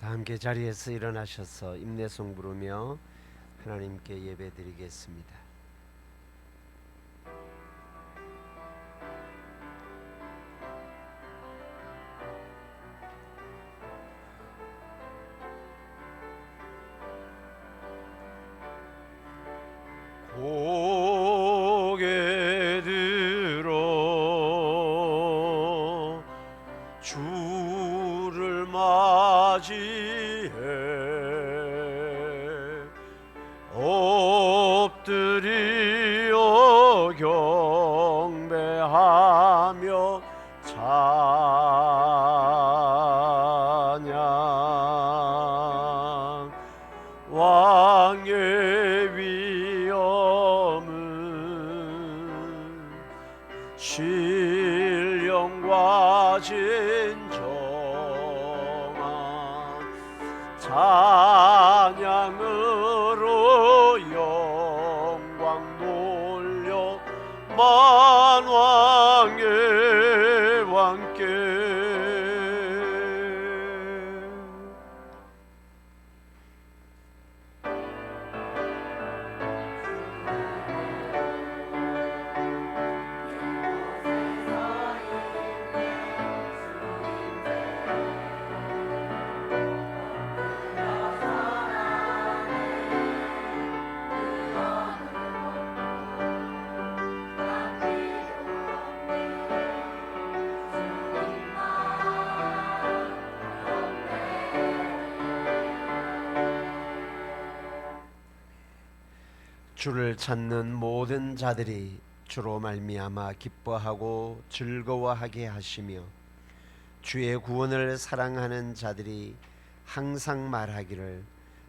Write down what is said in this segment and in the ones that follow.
다 함께 자리에서 일어나셔서 임내송 부르며 하나님께 예배드리겠습니다. 고개 들어 주를 맞이해 엎드리어 경배하며 찬양 왕의 위엄은 신령과 진정한 찬양으로 영광 돌려 만왕의 왕께 주를 찾는 모든 자들이 주로 말미암아 기뻐하고 즐거워하게 하시며 주의 구원을 사랑하는 자들이 항상 말하기를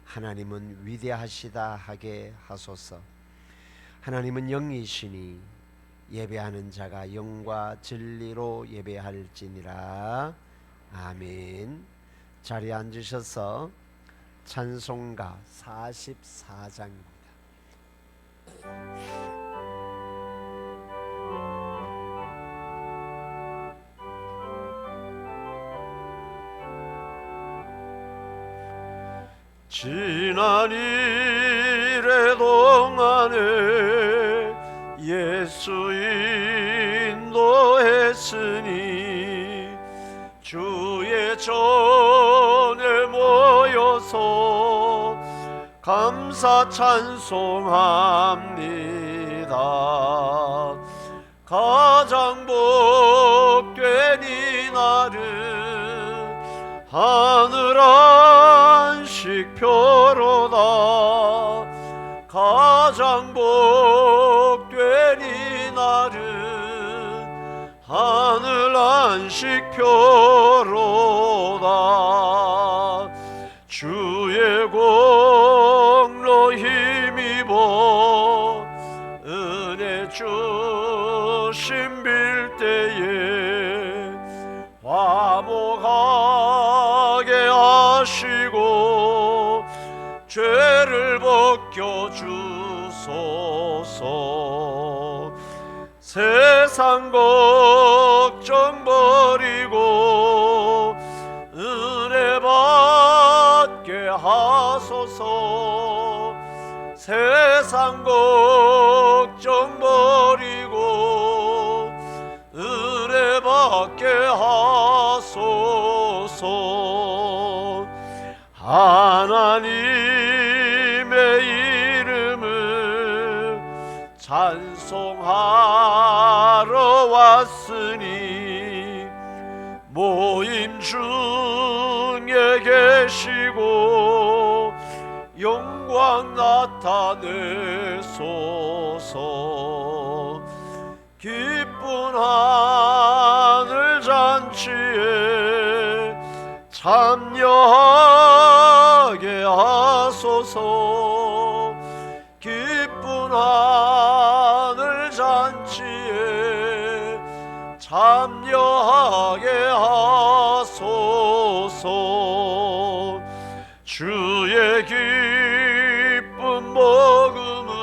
하나님은 위대하시다 하게 하소서. 하나님은 영이시니 예배하는 자가 영과 진리로 예배할지니라. 아멘. 자리에 앉으셔서 찬송가 44장입니다. 지난 이래 동안에 예수 인도했으니 주의 전에 모여서 감사 찬송합니다. 가장 복된 이 날은 하늘 안식표로다. 가장 복된 이 날은 하늘 안식표로다. 주의 공로 힘입어 은혜 주심 빌 때에 화목하게 하시고 죄를 벗겨 주소서. 세상 걱정 버리고 은혜 받게 하소서. 세상 걱정 버리고 은혜 받게 하소서. 하나님의 이름을 찬송하러 왔으니 모임 중에 계시고 영광 나타내소서. 기쁜 하늘 잔치에 참여하게 하소서. 기쁜 하늘 잔치에 참여하게 하소서. 주의 기쁜 복음을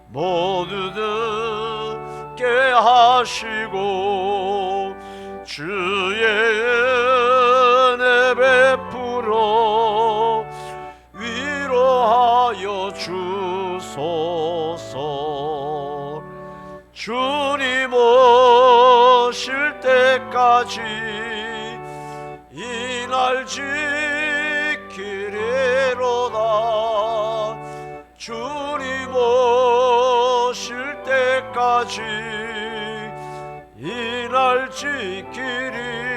모두 듣게 하시고 주의 은혜 베풀 주옵소서. 주님 오실 때까지 이 날 지키리로다. 주님 오실 때까지 이 날 지키리로다.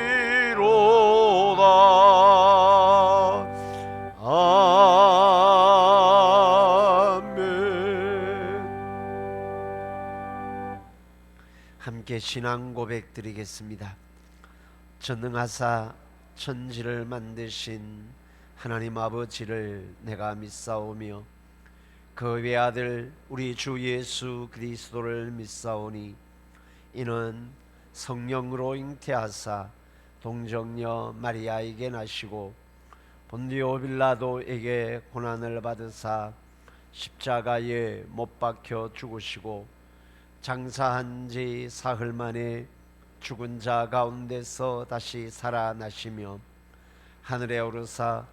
함께 신앙 고백 드리겠습니다. 전능하사 천지를 만드신 하나님 아버지를 내가 믿사오며 그 외아들 우리 주 예수 그리스도를 믿사오니 이는 성령으로 잉태하사 동정녀 마리아에게 나시고 본디오 빌라도에게 고난을 받으사 십자가에 못 박혀 죽으시고 장사한 지 사흘 만에 죽은 자 가운데서 다시 살아나시며 하늘에 오르사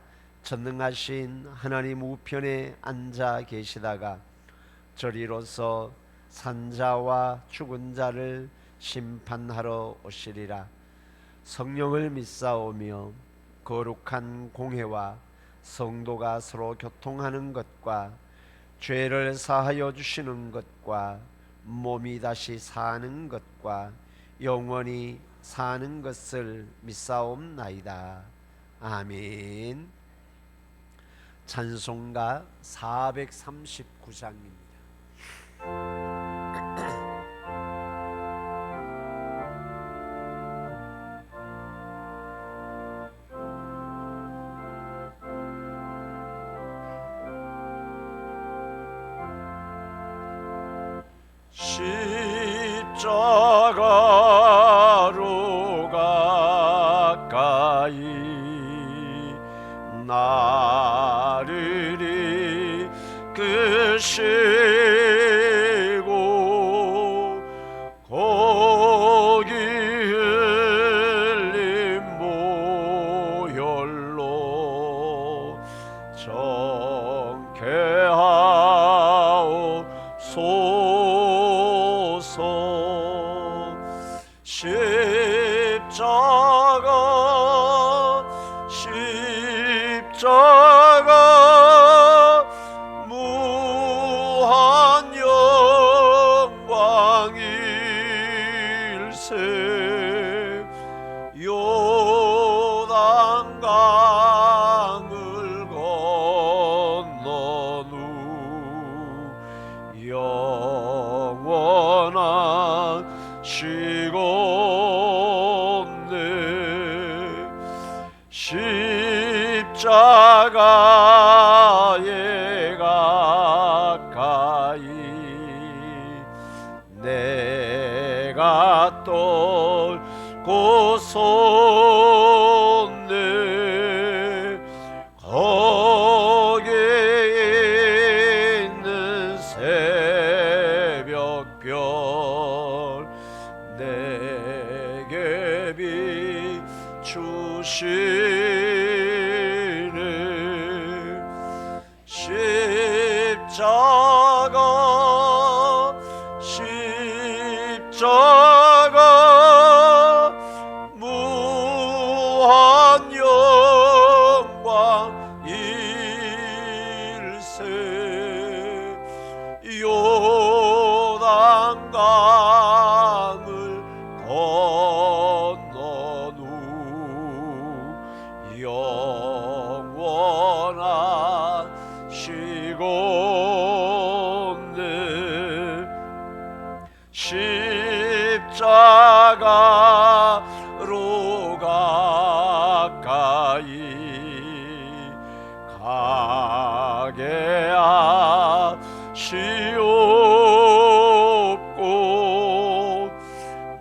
전능하신 하나님 우편에 앉아 계시다가 저리로서 산자와 죽은 자를 심판하러 오시리라. 성령을 믿사오며 거룩한 공회와 성도가 서로 교통하는 것과 죄를 사하여 주시는 것과 몸이 다시 사는 것과 영원히 사는 것을 믿사옵나이다. 아멘. 찬송가 439장입니다. 십자가로 가까이 나를 이끄시고 거기 흘린 보혈로 정케하옵소서. 십자가 무한 영광일세. 요단강을 건넌 후 영원한 시온네. 십자가에 가까이 내가 떨고섰네. 거기에 있는 새벽별 내게 비추시네. 십자가 무한 영광일세. 요단강을 건넌 후 영원한 시온네. 십자가로 가까이 가게 하시옵고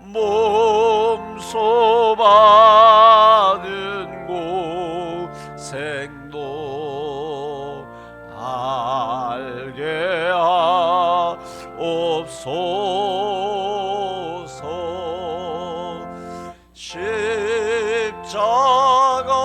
몸소 받은 고생도 알게 하옵소서. 십자가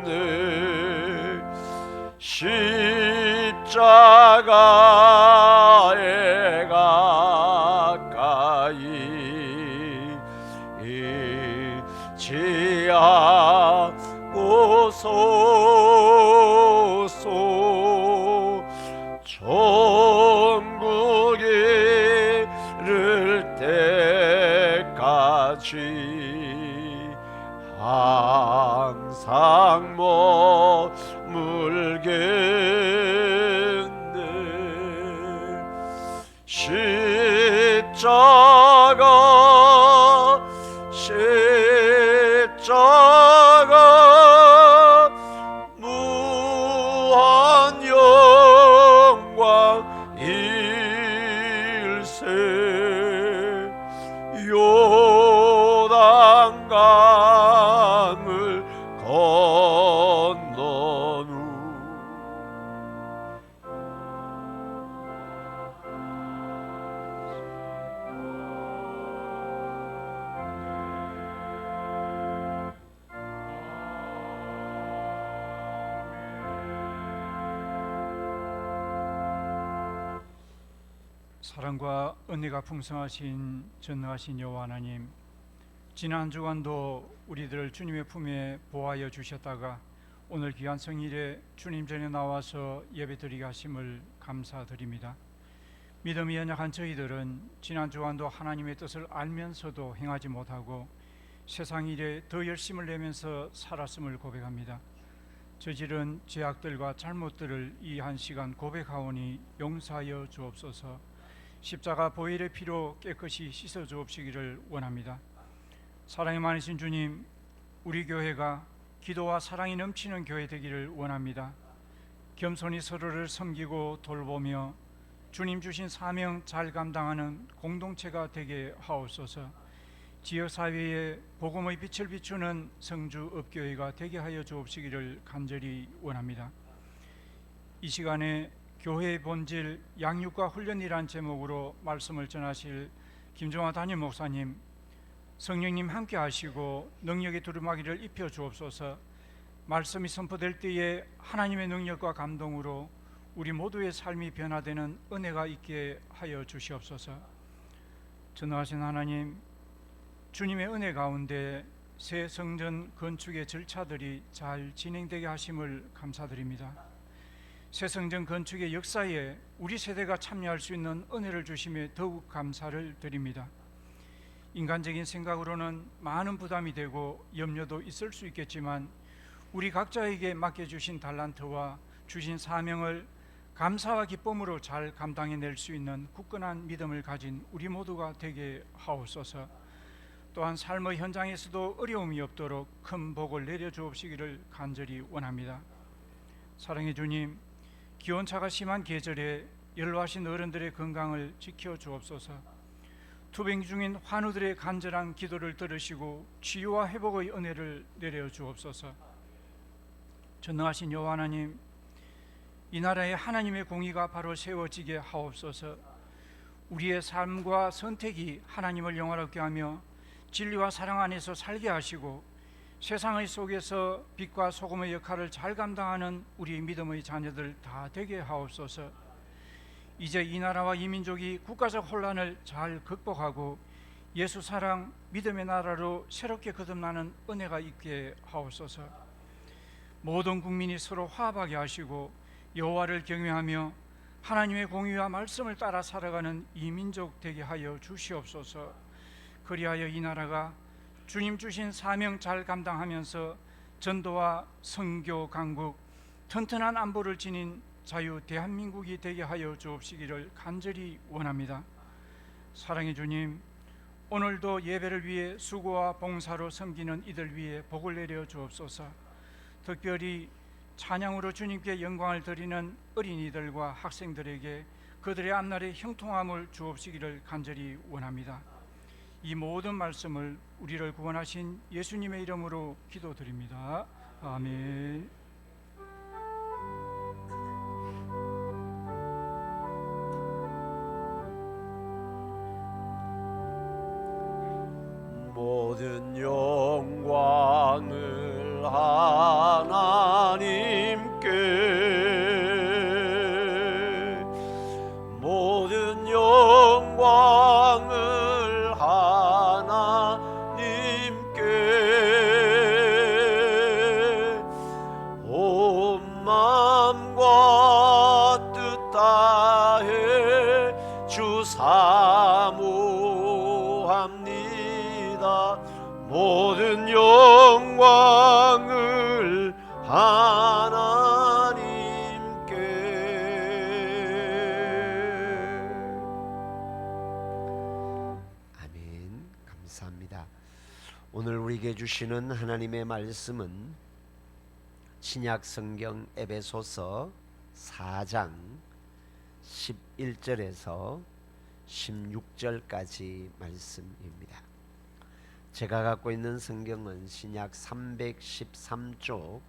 영원하시건늘 십자가에 가까이 지하고소서 천국에 이를 때까지 항상 머물겠네. 십자가 무한 영광 일세 요단강을 건넌 후 사랑과 은혜가 풍성하신 전능하신 여호와 하나님, 지난 주간도 우리들을 주님의 품에 보호하여 주셨다가 오늘 귀한 성일에 주님 전에 나와서 예배드리게 하심을 감사드립니다. 믿음이 연약한 저희들은 지난 주간도 하나님의 뜻을 알면서도 행하지 못하고 세상 일에 더 열심을 내면서 살았음을 고백합니다. 저지른 죄악들과 잘못들을 이 한 시간 고백하오니 용서하여 주옵소서. 십자가 보혈의 피로 깨끗이 씻어 주옵시기를 원합니다. 사랑이 많으신 주님, 우리 교회가 기도와 사랑이 넘치는 교회 되기를 원합니다. 겸손히 서로를 섬기고 돌보며 주님 주신 사명 잘 감당하는 공동체가 되게 하옵소서. 지역사회에 복음의 빛을 비추는 성주읍교회가 되게 하여 주옵시기를 간절히 원합니다. 이 시간에 교회의 본질 양육과 훈련이란 제목으로 말씀을 전하실 김종화 담임 목사님, 성령님 함께 하시고 능력의 두루마기를 입혀 주옵소서. 말씀이 선포될 때에 하나님의 능력과 감동으로 우리 모두의 삶이 변화되는 은혜가 있게 하여 주시옵소서. 전능하신 하나님, 주님의 은혜 가운데 새 성전 건축의 절차들이 잘 진행되게 하심을 감사드립니다. 새 성전 건축의 역사에 우리 세대가 참여할 수 있는 은혜를 주심에 더욱 감사를 드립니다. 인간적인 생각으로는 많은 부담이 되고 염려도 있을 수 있겠지만 우리 각자에게 맡겨주신 달란트와 주신 사명을 감사와 기쁨으로 잘 감당해낼 수 있는 굳건한 믿음을 가진 우리 모두가 되게 하옵소서. 또한 삶의 현장에서도 어려움이 없도록 큰 복을 내려주옵시기를 간절히 원합니다. 사랑의 주님, 기온차가 심한 계절에 연로하신 어른들의 건강을 지켜주옵소서. 투병 중인 환우들의 간절한 기도를 들으시고 치유와 회복의 은혜를 내려주옵소서. 전능하신 여호와 하나님, 이 나라에 하나님의 공의가 바로 세워지게 하옵소서. 우리의 삶과 선택이 하나님을 영화롭게 하며 진리와 사랑 안에서 살게 하시고 세상의 속에서 빛과 소금의 역할을 잘 감당하는 우리 믿음의 자녀들 다 되게 하옵소서. 이제 이 나라와 이 민족이 국가적 혼란을 잘 극복하고 예수 사랑 믿음의 나라로 새롭게 거듭나는 은혜가 있게 하옵소서. 모든 국민이 서로 화합하게 하시고 여호와를 경외하며 하나님의 공의와 말씀을 따라 살아가는 이 민족 되게 하여 주시옵소서. 그리하여 이 나라가 주님 주신 사명 잘 감당하면서 전도와 선교 강국, 튼튼한 안보를 지닌 자유 대한민국이 되게 하여 주옵시기를 간절히 원합니다. 사랑의 주님, 오늘도 예배를 위해 수고와 봉사로 섬기는 이들 위해 복을 내려 주옵소서. 특별히 찬양으로 주님께 영광을 드리는 어린이들과 학생들에게 그들의 앞날에 형통함을 주옵시기를 간절히 원합니다. 이 모든 말씀을 우리를 구원하신 예수님의 이름으로 기도드립니다. 아멘. 모든 영광을 하나님께 모든 영광을 하나님께 온 마음과 뜻 다해 주 사모합니다. 모든 영광을 하나님께. 아멘. 감사합니다. 오늘 우리에게 주시는 하나님의 말씀은 신약 성경 에베소서 4장 11절에서 16절까지 말씀입니다. 제가 갖고 있는 성경은 신약 313쪽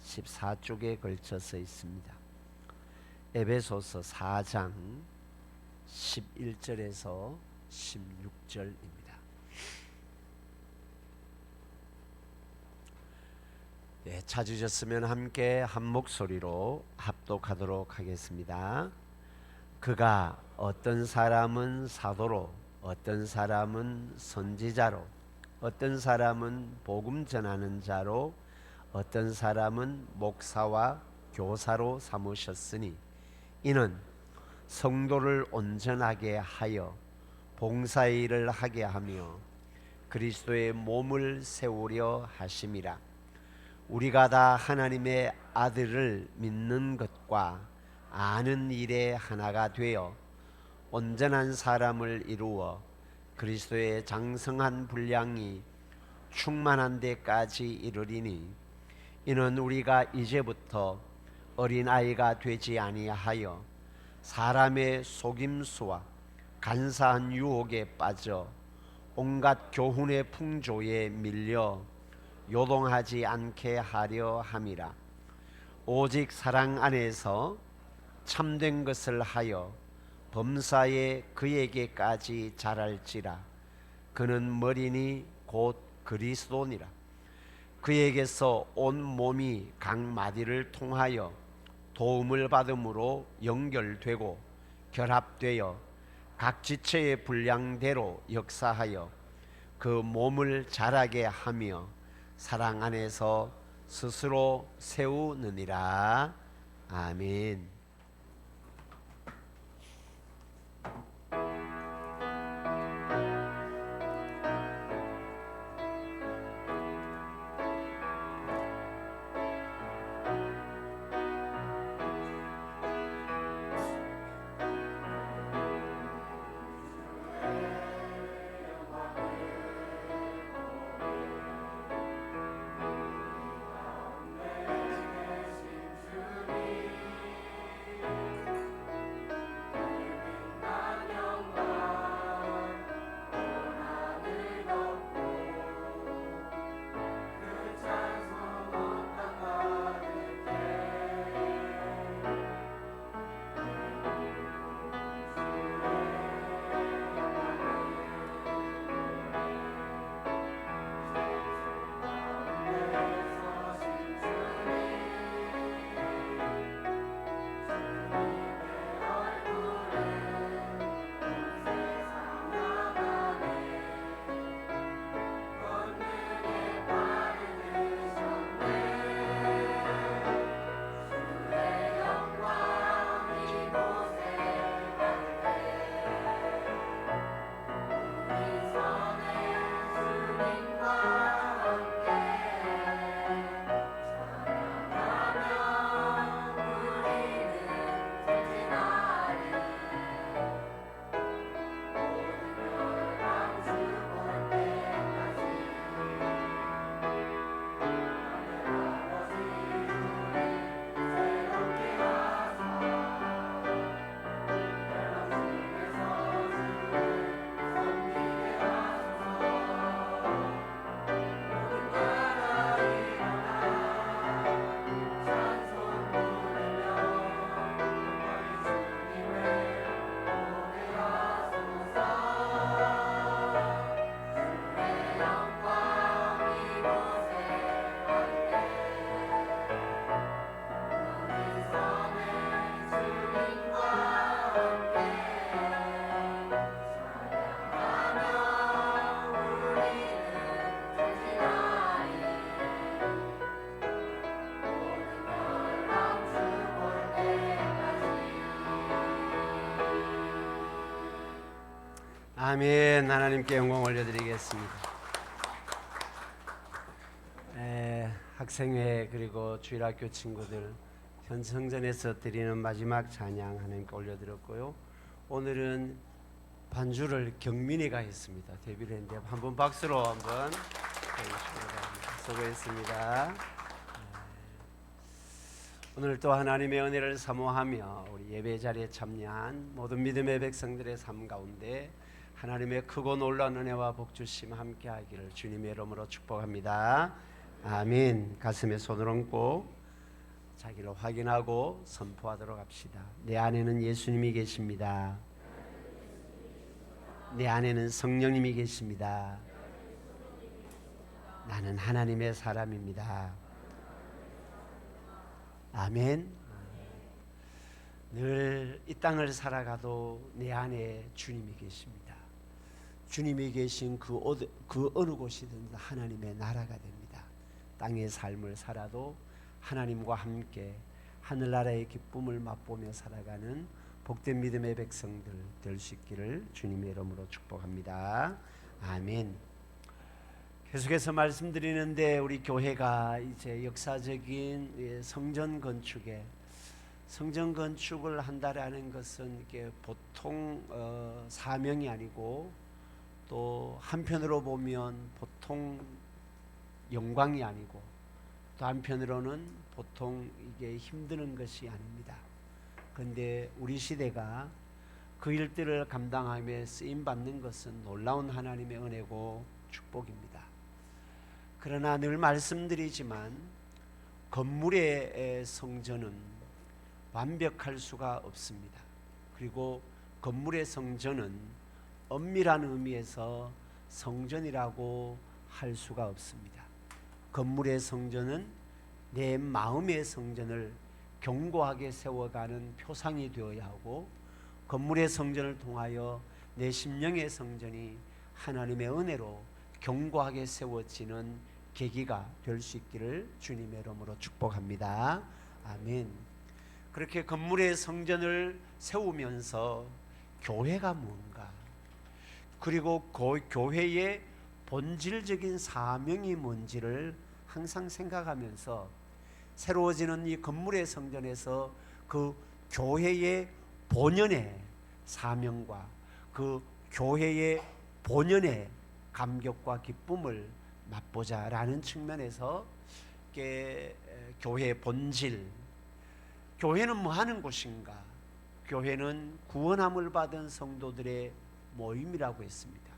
14쪽에 걸쳐서 있습니다. 에베소서 4장 11절에서 16절입니다. 네, 찾으셨으면 함께 한 목소리로 합독하도록 하겠습니다. 그가 어떤 사람은 사도로, 어떤 사람은 선지자로, 어떤 사람은 복음 전하는 자로, 어떤 사람은 목사와 교사로 삼으셨으니 이는 성도를 온전하게 하여 봉사의 일을 하게 하며 그리스도의 몸을 세우려 하심이라. 우리가 다 하나님의 아들을 믿는 것과 아는 일에 하나가 되어 온전한 사람을 이루어 그리스도의 장성한 분량이 충만한 데까지 이르리니 이는 우리가 이제부터 어린아이가 되지 아니하여 사람의 속임수와 간사한 유혹에 빠져 온갖 교훈의 풍조에 밀려 요동하지 않게 하려 함이라. 오직 사랑 안에서 참된 것을 하여 범사에 그에게까지 자랄지라. 그는 머리니 곧 그리스도니라. 그에게서 온 몸이 각 마디를 통하여 도움을 받음으로 연결되고 결합되어 각 지체의 분량대로 역사하여 그 몸을 자라게 하며 사랑 안에서 스스로 세우느니라. 아멘. 아멘. 하나님께 영광 올려드리겠습니다. 학생회 그리고 주일학교 친구들 현 성전에서 드리는 마지막 찬양 하나님께 올려드렸고요. 오늘은 반주를 경민이가 했습니다. 데뷔를 했는데 한번 박수로 한번 해주시기 바랍니다. 수고했습니다. 오늘 또 하나님의 은혜를 사모하며 우리 예배 자리에 참여한 모든 믿음의 백성들의 삶 가운데 하나님의 크고 놀라운 은혜와 복 주심 함께하기를 주님의 이름으로 축복합니다. 아멘. 가슴에 손을 얹고 자기를 확인하고 선포하도록 합시다. 내 안에는 예수님이 계십니다. 내 안에는 성령님이 계십니다. 나는 하나님의 사람입니다. 아멘. 늘 이 땅을 살아가도 내 안에 주님이 계십니다. 주님이 계신 그 어느 곳이든 하나님의 나라가 됩니다. 땅의 삶을 살아도 하나님과 함께 하늘나라의 기쁨을 맛보며 살아가는 복된 믿음의 백성들 될 수 있기를 주님의 이름으로 축복합니다. 아멘. 계속해서 말씀드리는데 우리 교회가 이제 역사적인 성전 건축을 한다라는 것은 이게 보통 사명이 아니고 또 한편으로 보면 보통 영광이 아니고 또 한편으로는 보통 이게 힘드는 것이 아닙니다. 그런데 우리 시대가 그 일들을 감당하며 쓰임 받는 것은 놀라운 하나님의 은혜고 축복입니다. 그러나 늘 말씀드리지만 건물의 성전은 완벽할 수가 없습니다. 그리고 건물의 성전은 엄밀한 의미에서 성전이라고 할 수가 없습니다. 건물의 성전은 내 마음의 성전을 견고하게 세워가는 표상이 되어야 하고 건물의 성전을 통하여 내 심령의 성전이 하나님의 은혜로 견고하게 세워지는 계기가 될 수 있기를 주님의 이름으로 축복합니다. 아멘. 그렇게 건물의 성전을 세우면서 교회가 뭔가 그리고 그 교회의 본질적인 사명이 뭔지를 항상 생각하면서 새로워지는 이 건물의 성전에서 그 교회의 본연의 사명과 그 교회의 본연의 감격과 기쁨을 맛보자라는 측면에서 교회의 본질, 교회는 뭐 하는 곳인가? 교회는 구원함을 받은 성도들의 모임이라고 했습니다.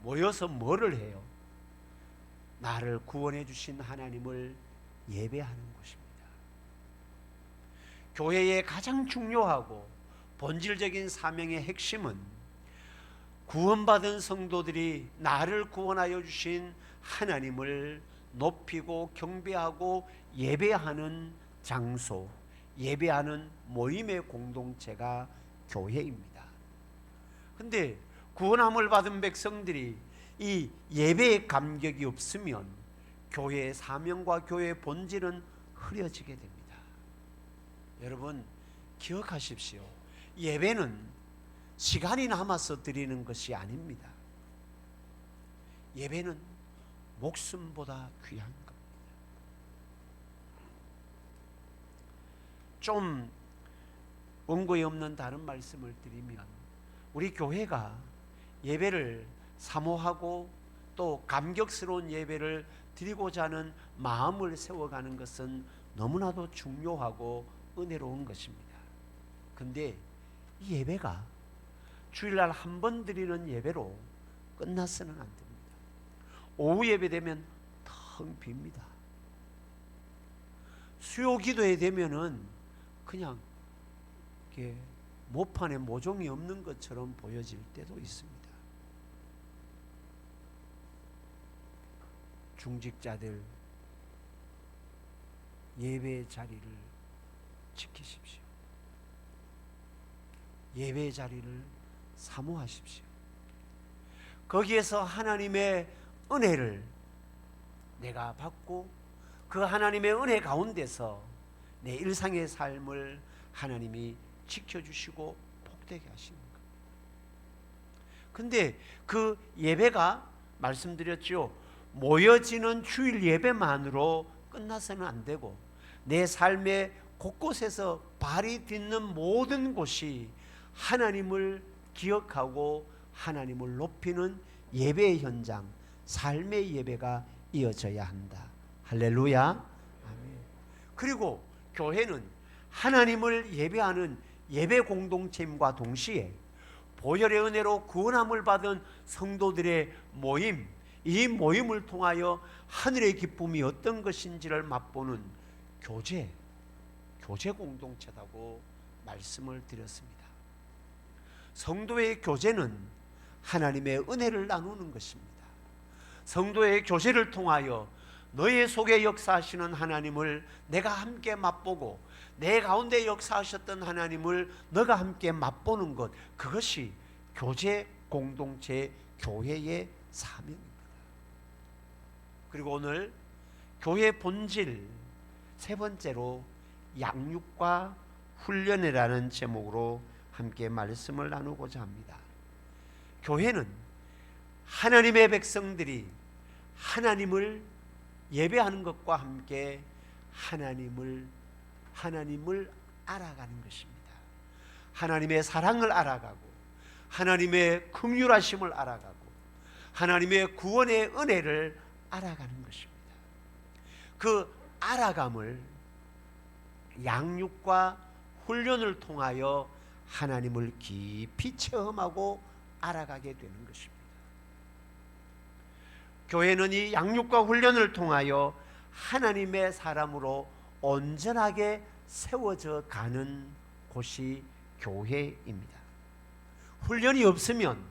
모여서 뭐를 해요? 나를 구원해 주신 하나님을 예배하는 곳입니다. 교회의 가장 중요하고 본질적인 사명의 핵심은 구원받은 성도들이 나를 구원하여 주신 하나님을 높이고 경배하고 예배하는 장소, 예배하는 모임의 공동체가 교회입니다. 근데 구원함을 받은 백성들이 이 예배의 감격이 없으면 교회의 사명과 교회의 본질은 흐려지게 됩니다. 여러분 기억하십시오. 예배는 시간이 남아서 드리는 것이 아닙니다. 예배는 목숨보다 귀한 겁니다. 좀 원고에 없는 다른 말씀을 드리면 우리 교회가 예배를 사모하고 또 감격스러운 예배를 드리고자 하는 마음을 세워가는 것은 너무나도 중요하고 은혜로운 것입니다. 근데 이 예배가 주일날 한 번 드리는 예배로 끝나서는 안 됩니다. 오후 예배 되면 텅 빕니다. 수요 기도에 되면은 그냥 이렇게 모판에 모종이 없는 것처럼 보여질 때도 있습니다. 중직자들 예배 자리를 지키십시오. 예배 자리를 사모하십시오. 거기에서 하나님의 은혜를 내가 받고 그 하나님의 은혜 가운데서 내 일상의 삶을 하나님이 지켜주시고 복되게 하시는 것. 근데 그 예배가 말씀드렸죠. 모여지는 주일 예배만으로 끝나서는 안 되고 내 삶의 곳곳에서 발이 딛는 모든 곳이 하나님을 기억하고 하나님을 높이는 예배의 현장, 삶의 예배가 이어져야 한다. 할렐루야. 아멘. 그리고 교회는 하나님을 예배하는 예배 공동체임과 동시에 보혈의 은혜로 구원함을 받은 성도들의 모임, 이 모임을 통하여 하늘의 기쁨이 어떤 것인지를 맛보는 교제 공동체라고 말씀을 드렸습니다. 성도의 교제는 하나님의 은혜를 나누는 것입니다. 성도의 교제를 통하여 너의 속에 역사하시는 하나님을 내가 함께 맛보고 내 가운데 역사하셨던 하나님을 너가 함께 맛보는 것, 그것이 교제 공동체 교회의 사명입니다. 그리고 오늘 교회 본질 세 번째로 양육과 훈련이라는 제목으로 함께 말씀을 나누고자 합니다. 교회는 하나님의 백성들이 하나님을 예배하는 것과 함께 하나님을 알아가는 것입니다. 하나님의 사랑을 알아가고 하나님의 긍휼하심을 알아가고 하나님의 구원의 은혜를 알아가는 것입니다. 그 알아감을 양육과 훈련을 통하여 하나님을 깊이 체험하고 알아가게 되는 것입니다. 교회는 이 양육과 훈련을 통하여 하나님의 사람으로 온전하게 세워져 가는 곳이 교회입니다. 훈련이 없으면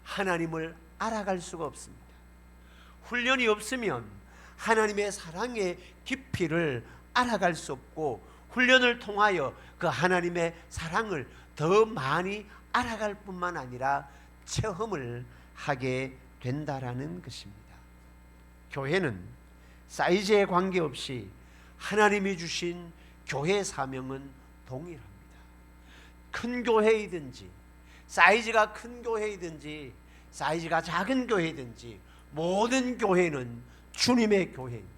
하나님을 알아갈 수가 없습니다. 훈련이 없으면 하나님의 사랑의 깊이를 알아갈 수 없고 훈련을 통하여 그 하나님의 사랑을 더 많이 알아갈 뿐만 아니라 체험을 하게 된다라는 것입니다. 교회는 사이즈에 관계없이 하나님이 주신 교회 사명은 동일합니다. 큰 교회이든지 사이즈가 큰 교회이든지 사이즈가 작은 교회이든지 모든 교회는 주님의 교회입니다.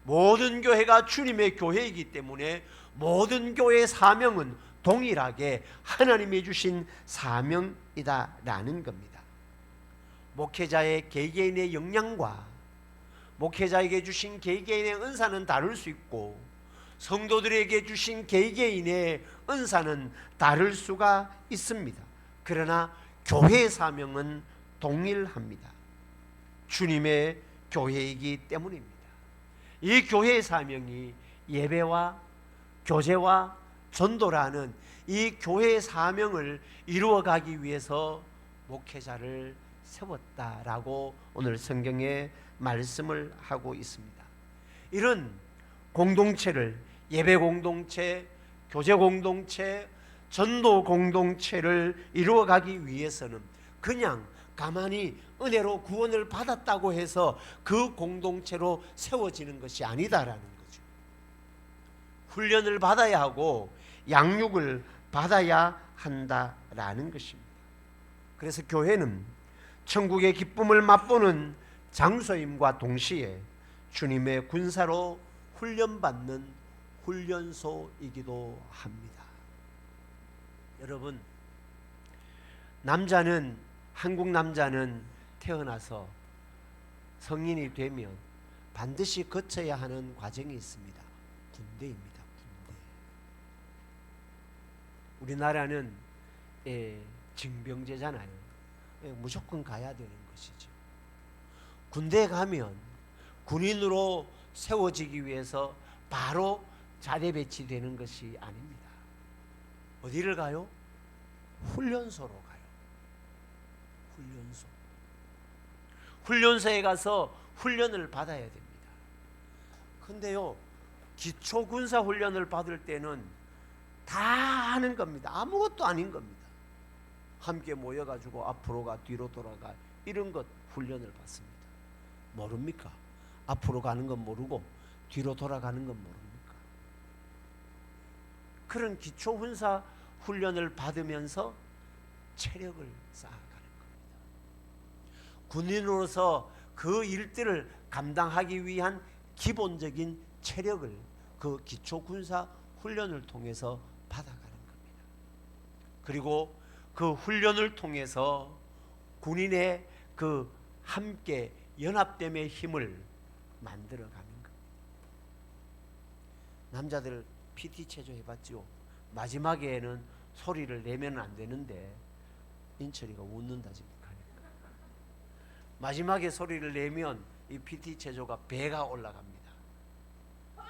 모든 교회가 주님의 교회이기 때문에 모든 교회의 사명은 동일하게 하나님이 주신 사명이다라는 겁니다. 목회자의 개개인의 역량과 목회자에게 주신 개개인의 은사는 다를 수 있고 성도들에게 주신 개개인의 은사는 다를 수가 있습니다. 그러나 교회의 사명은 동일합니다. 주님의 교회이기 때문입니다. 이 교회의 사명이 예배와 교제와 전도라는 이 교회의 사명을 이루어가기 위해서 목회자를 세웠다라고 오늘 성경에 말씀을 하고 있습니다. 이런 공동체를 예배 공동체, 교제 공동체, 전도 공동체를 이루어가기 위해서는 그냥 가만히 은혜로 구원을 받았다고 해서 그 공동체로 세워지는 것이 아니다라는 거죠. 훈련을 받아야 하고 양육을 받아야 한다라는 것입니다. 그래서 교회는 천국의 기쁨을 맛보는 장소임과 동시에 주님의 군사로 훈련받는 훈련소이기도 합니다. 여러분, 한국 남자는 태어나서 성인이 되면 반드시 거쳐야 하는 과정이 있습니다. 군대입니다. 군대. 우리나라는 징병제잖아요. 무조건 가야 되는 것이죠. 군대에 가면 군인으로 세워지기 위해서 바로 자대 배치되는 것이 아닙니다. 어디를 가요? 훈련소로 가요. 훈련소. 훈련소에 가서 훈련을 받아야 됩니다. 근데요, 기초군사 훈련을 받을 때는 다 하는 겁니다. 아무것도 아닌 겁니다. 함께 모여가지고 앞으로 가 뒤로 돌아가 이런 것 훈련을 받습니다. 모릅니까? 앞으로 가는 건 모르고 뒤로 돌아가는 건 모릅니까? 그런 기초군사 훈련을 받으면서 체력을 쌓아가는 것. 군인으로서 그 일들을 감당하기 위한 기본적인 체력을 그 기초 군사 훈련을 통해서 받아가는 겁니다. 그리고 그 훈련을 통해서 군인의 그 함께 연합됨의 힘을 만들어가는 겁니다. 남자들 PT 체조 해봤죠? 마지막에는 소리를 내면 안 되는데 인철이가 웃는다 지금. 마지막에 소리를 내면 이 PT 체조가 배가 올라갑니다.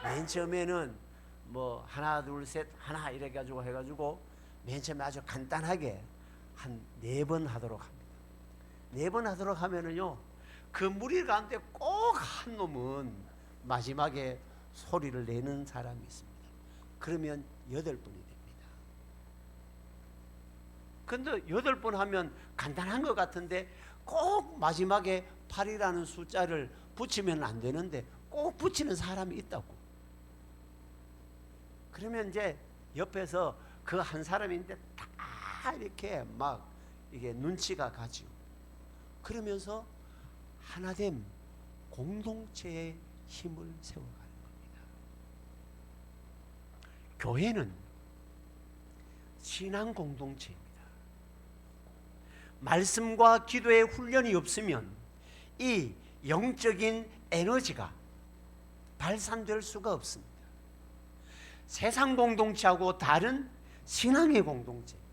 맨 처음에는 뭐 하나 둘 셋 하나 이래 가지고 해가지고 맨 처음에 아주 간단하게 한 4번 하도록 합니다. 4번 하도록 하면은요, 그 무리 가운데 꼭 한 놈은 마지막에 소리를 내는 사람이 있습니다. 그러면 8번이 됩니다. 근데 8번 하면 간단한 것 같은데 꼭 마지막에 8이라는 숫자를 붙이면 안 되는데 꼭 붙이는 사람이 있다고. 그러면 이제 옆에서 그 한 사람인데 다 이렇게 막 이게 눈치가 가죠. 그러면서 하나됨 공동체의 힘을 세워가는 겁니다. 교회는 신앙 공동체입니다. 말씀과 기도의 훈련이 없으면 이 영적인 에너지가 발산될 수가 없습니다. 세상 공동체하고 다른 신앙의 공동체입니다.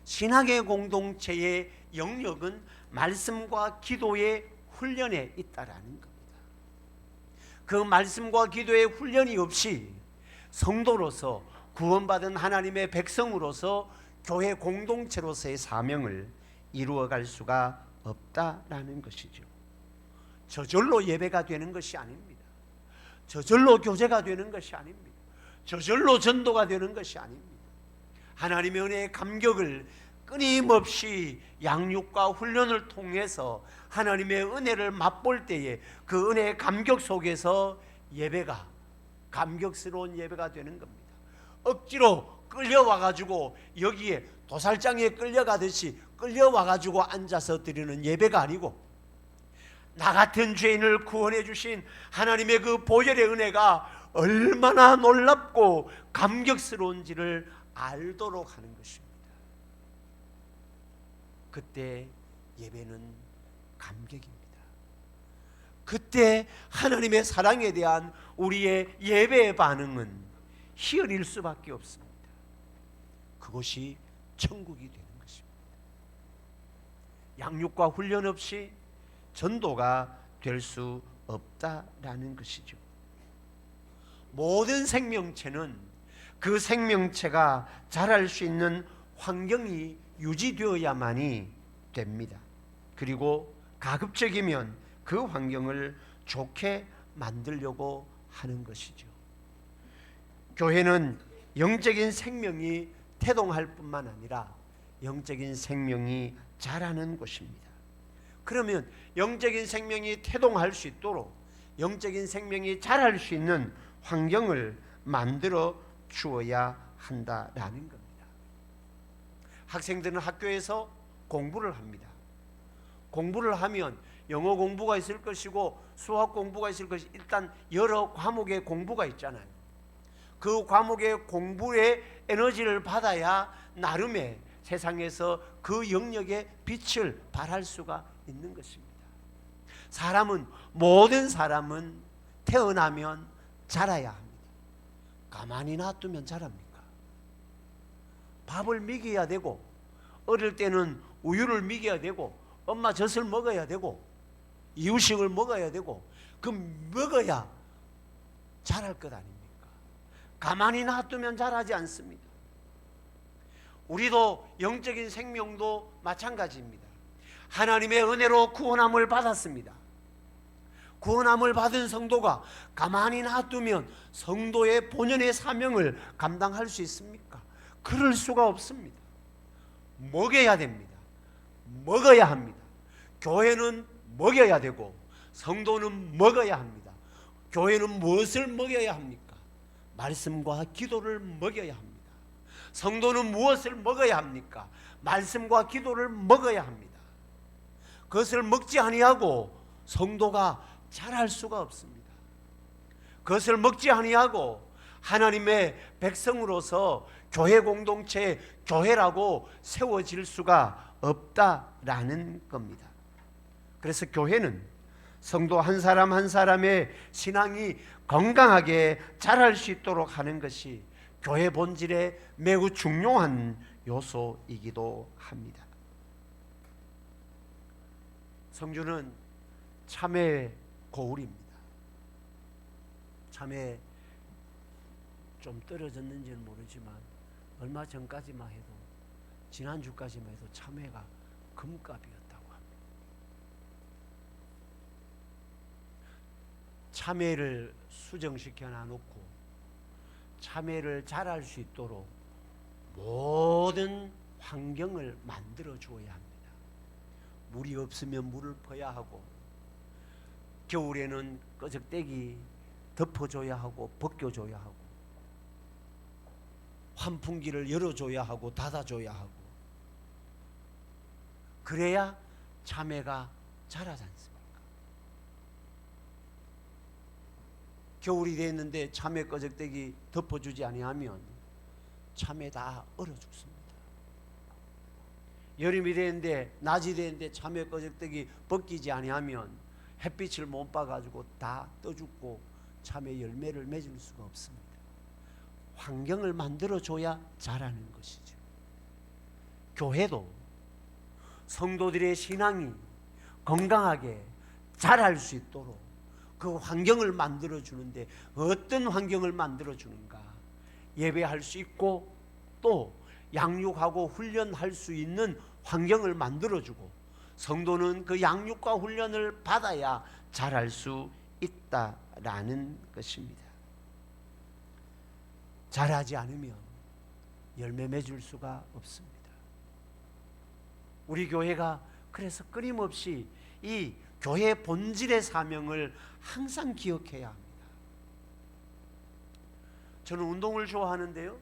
신앙의 공동체의 영역은 말씀과 기도의 훈련에 있다라는 겁니다. 그 말씀과 기도의 훈련이 없이 성도로서 구원받은 하나님의 백성으로서 교회 공동체로서의 사명을 이루어갈 수가 없다라는 것이죠. 저절로 예배가 되는 것이 아닙니다. 저절로 교제가 되는 것이 아닙니다. 저절로 전도가 되는 것이 아닙니다. 하나님의 은혜의 감격을 끊임없이 양육과 훈련을 통해서 하나님의 은혜를 맛볼 때에 그 은혜의 감격 속에서 예배가 감격스러운 예배가 되는 겁니다. 억지로 끌려와가지고 여기에 도살장에 끌려가듯이 끌려와가지고 앉아서 드리는 예배가 아니고, 나 같은 죄인을 구원해 주신 하나님의 그 보혈의 은혜가 얼마나 놀랍고 감격스러운지를 알도록 하는 것입니다. 그때 예배는 감격입니다. 그때 하나님의 사랑에 대한 우리의 예배의 반응은 희열일 수밖에 없습니다. 그것이 천국이 되는 것입니다. 양육과 훈련 없이 전도가 될 수 없다라는 것이죠. 모든 생명체는 그 생명체가 자랄 수 있는 환경이 유지되어야만이 됩니다. 그리고 가급적이면 그 환경을 좋게 만들려고 하는 것이죠. 교회는 영적인 생명이 태동할 뿐만 아니라 영적인 생명이 자라는 곳입니다. 그러면 영적인 생명이 태동할 수 있도록 영적인 생명이 자랄 수 있는 환경을 만들어 주어야 한다라는 겁니다. 학생들은 학교에서 공부를 합니다. 공부를 하면 영어 공부가 있을 것이고 수학 공부가 있을 것이, 일단 여러 과목의 공부가 있잖아요. 그 과목의 공부에 에너지를 받아야 나름의 세상에서 그 영역의 빛을 발할 수가 있는 것입니다. 모든 사람은 태어나면 자라야 합니다. 가만히 놔두면 자랍니까? 밥을 먹여야 되고, 어릴 때는 우유를 먹여야 되고, 엄마 젖을 먹어야 되고, 이유식을 먹어야 되고, 그 먹어야 자랄 것 아닙니까? 가만히 놔두면 자라지 않습니다. 우리도 영적인 생명도 마찬가지입니다. 하나님의 은혜로 구원함을 받았습니다. 구원함을 받은 성도가 가만히 놔두면 성도의 본연의 사명을 감당할 수 있습니까? 그럴 수가 없습니다. 먹여야 됩니다. 먹어야 합니다. 교회는 먹여야 되고 성도는 먹어야 합니다. 교회는 무엇을 먹여야 합니까? 말씀과 기도를 먹여야 합니다. 성도는 무엇을 먹어야 합니까? 말씀과 기도를 먹어야 합니다. 그것을 먹지 아니하고 성도가 자랄 수가 없습니다. 그것을 먹지 아니하고 하나님의 백성으로서 교회 공동체, 교회라고 세워질 수가 없다라는 겁니다. 그래서 교회는 성도 한 사람 한 사람의 신앙이 건강하게 자랄 수 있도록 하는 것이 교회 본질의 매우 중요한 요소이기도 합니다. 성주는 참외 고울입니다. 참외 좀 떨어졌는지는 모르지만 얼마 전까지만 해도, 지난주까지만 해도 참외가 금값이었다고 합니다. 참외를 수정시켜 놔놓고 참외를 자랄 수 있도록 모든 환경을 만들어 주어야 합니다. 물이 없으면 물을 퍼야 하고, 겨울에는 꺼적대기 덮어줘야 하고 벗겨줘야 하고, 환풍기를 열어줘야 하고 닫아줘야 하고, 그래야 참외가 자라지 않습니까? 겨울이 됐는데 참외 꺼적대기 덮어주지 아니하면 참외 다 얼어 죽습니다. 여름이 되는데, 낮이 되는데 참외 꺼적대기 벗기지 아니하면 햇빛을 못 봐가지고 다 떠 죽고 참외 열매를 맺을 수가 없습니다. 환경을 만들어줘야 자라는 것이죠. 교회도 성도들의 신앙이 건강하게 자랄 수 있도록 그 환경을 만들어주는데, 어떤 환경을 만들어주는가? 예배할 수 있고 또 양육하고 훈련할 수 있는 환경을 만들어주고, 성도는 그 양육과 훈련을 받아야 자랄 수 있다라는 것입니다. 자라지 않으면 열매 맺을 수가 없습니다. 우리 교회가 그래서 끊임없이 이 교회 본질의 사명을 항상 기억해야 합니다. 저는 운동을 좋아하는데요,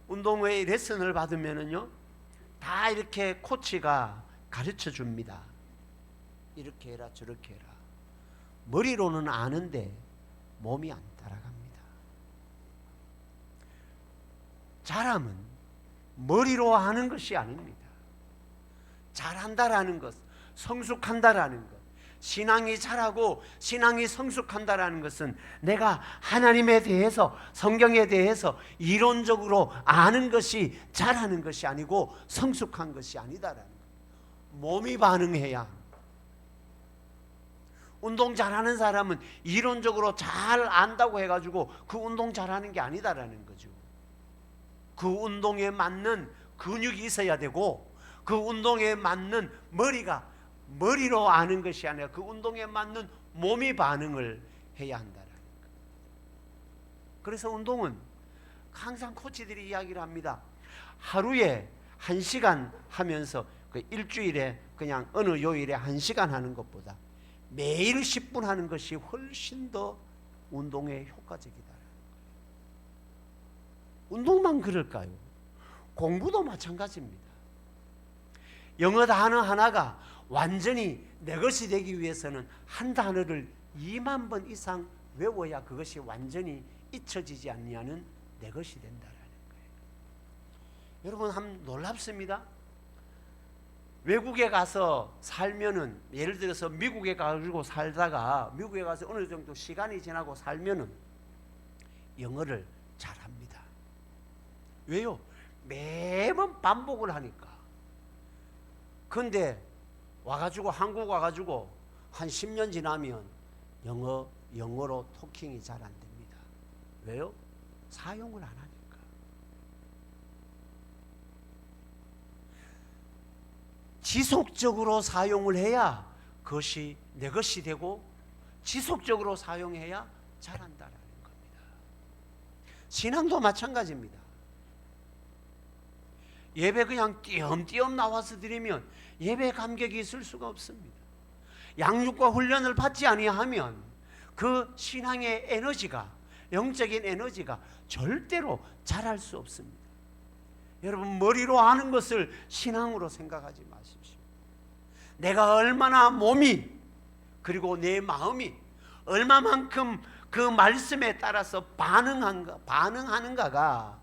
운동회 레슨을 받으면은요, 다 이렇게 코치가 가르쳐 줍니다. 이렇게 해라 저렇게 해라. 머리로는 아는데 몸이 안 따라갑니다. 자람은 머리로 하는 것이 아닙니다. 잘한다라는 것, 성숙한다라는 것, 신앙이 자라고 신앙이 성숙한다라는 것은 내가 하나님에 대해서, 성경에 대해서 이론적으로 아는 것이 자라는 것이 아니고 성숙한 것이 아니다라는 것. 몸이 반응해야 합니다. 운동 잘하는 사람은 이론적으로 잘 안다고 해가지고 그 운동 잘하는 게 아니다라는 거죠. 그 운동에 맞는 근육이 있어야 되고, 그 운동에 맞는 머리로 아는 것이 아니라 그 운동에 맞는 몸이 반응을 해야 한다라는 것. 그래서 운동은 항상 코치들이 이야기를 합니다. 하루에 1시간 하면서 그 일주일에 그냥 어느 요일에 1시간 하는 것보다 매일 10분 하는 것이 훨씬 더 운동에 효과적이다. 운동만 그럴까요? 공부도 마찬가지입니다. 영어 단어 하나가 완전히 내 것이 되기 위해서는 한 단어를 2만 번 이상 외워야 그것이 완전히 잊혀지지 않냐는 내 것이 된다라는 거예요. 여러분, 참 놀랍습니다. 외국에 가서 살면은, 예를 들어서 미국에 가지고 살다가 미국에 가서 어느 정도 시간이 지나고 살면은 영어를 잘합니다. 왜요? 매번 반복을 하니까. 근데 와가지고 한국 와가지고 한 10년 지나면 영어로 토킹이 잘 안 됩니다. 왜요? 사용을 안 하니까. 지속적으로 사용을 해야 그것이 내 것이 되고, 지속적으로 사용해야 잘한다라는 겁니다. 신앙도 마찬가지입니다. 예배 그냥 띄엄띄엄 나와서 드리면 예배 감격이 있을 수가 없습니다. 양육과 훈련을 받지 아니하면 그 신앙의 에너지가, 영적인 에너지가 절대로 자랄 수 없습니다. 여러분, 머리로 아는 것을 신앙으로 생각하지 마십시오. 내가 얼마나 몸이 그리고 내 마음이 얼마만큼 그 말씀에 따라서 반응하는가가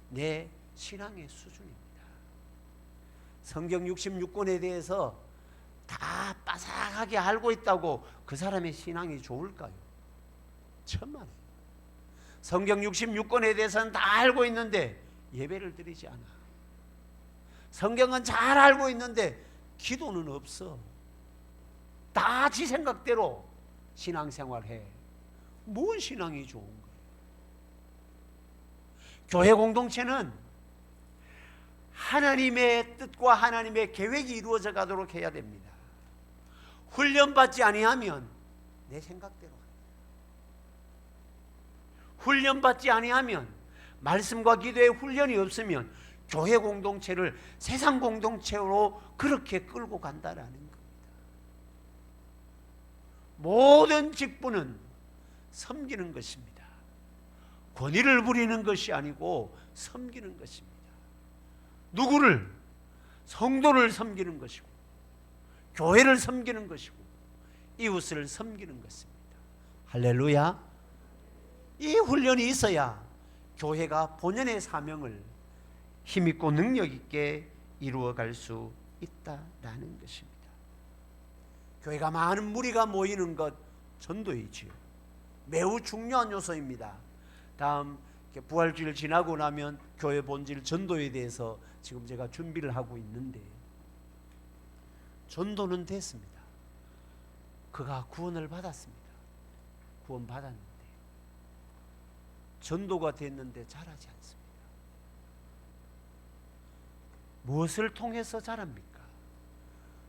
내 신앙의 수준입니다. 성경 66권에 대해서 다 빠삭하게 알고 있다고 그 사람의 신앙이 좋을까요? 천만에. 성경 66권에 대해서는 다 알고 있는데 예배를 드리지 않아. 성경은 잘 알고 있는데 기도는 없어. 다 지 생각대로 신앙생활해. 뭔 신앙이 좋은 거예요? 교회 공동체는 하나님의 뜻과 하나님의 계획이 이루어져 가도록 해야 됩니다. 훈련받지 아니하면 내 생각대로 합니다. 훈련받지 아니하면, 말씀과 기도의 훈련이 없으면 교회 공동체를 세상 공동체로 그렇게 끌고 간다라는 겁니다. 모든 직분은 섬기는 것입니다. 권위를 부리는 것이 아니고 섬기는 것입니다. 누구를? 성도를 섬기는 것이고, 교회를 섬기는 것이고, 이웃을 섬기는 것입니다. 할렐루야. 이 훈련이 있어야 교회가 본연의 사명을 힘있고 능력있게 이루어갈 수 있다라는 것입니다. 교회가 많은 무리가 모이는 것 전도이지요. 매우 중요한 요소입니다. 다음 부활주일 지나고 나면 교회 본질 전도에 대해서 지금 제가 준비를 하고 있는데, 전도는 됐습니다. 그가 구원을 받았습니다. 구원 받았는데 전도가 됐는데 자라지 않습니다. 무엇을 통해서 자랍니까?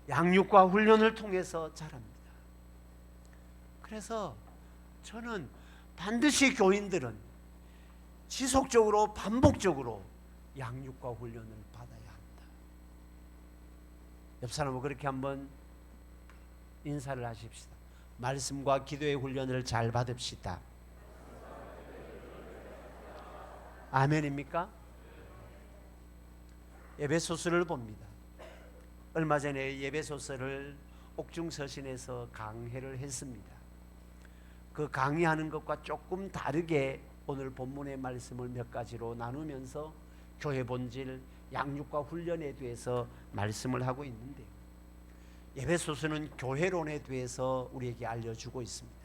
양육과 훈련을 통해서 자랍니다. 그래서 저는 반드시 교인들은 지속적으로 반복적으로 양육과 훈련을 받아야 한다. 옆 사람은 그렇게 한번 인사를 하십시다. 말씀과 기도의 훈련을 잘 받읍시다. 아멘입니까? 예배소서를 봅니다. 얼마 전에 예배소서를 옥중서신에서 강해를 했습니다. 그 강의하는 것과 조금 다르게 오늘 본문의 말씀을 몇 가지로 나누면서 교회 본질, 양육과 훈련에 대해서 말씀을 하고 있는데, 예배소서는 교회론에 대해서 우리에게 알려주고 있습니다.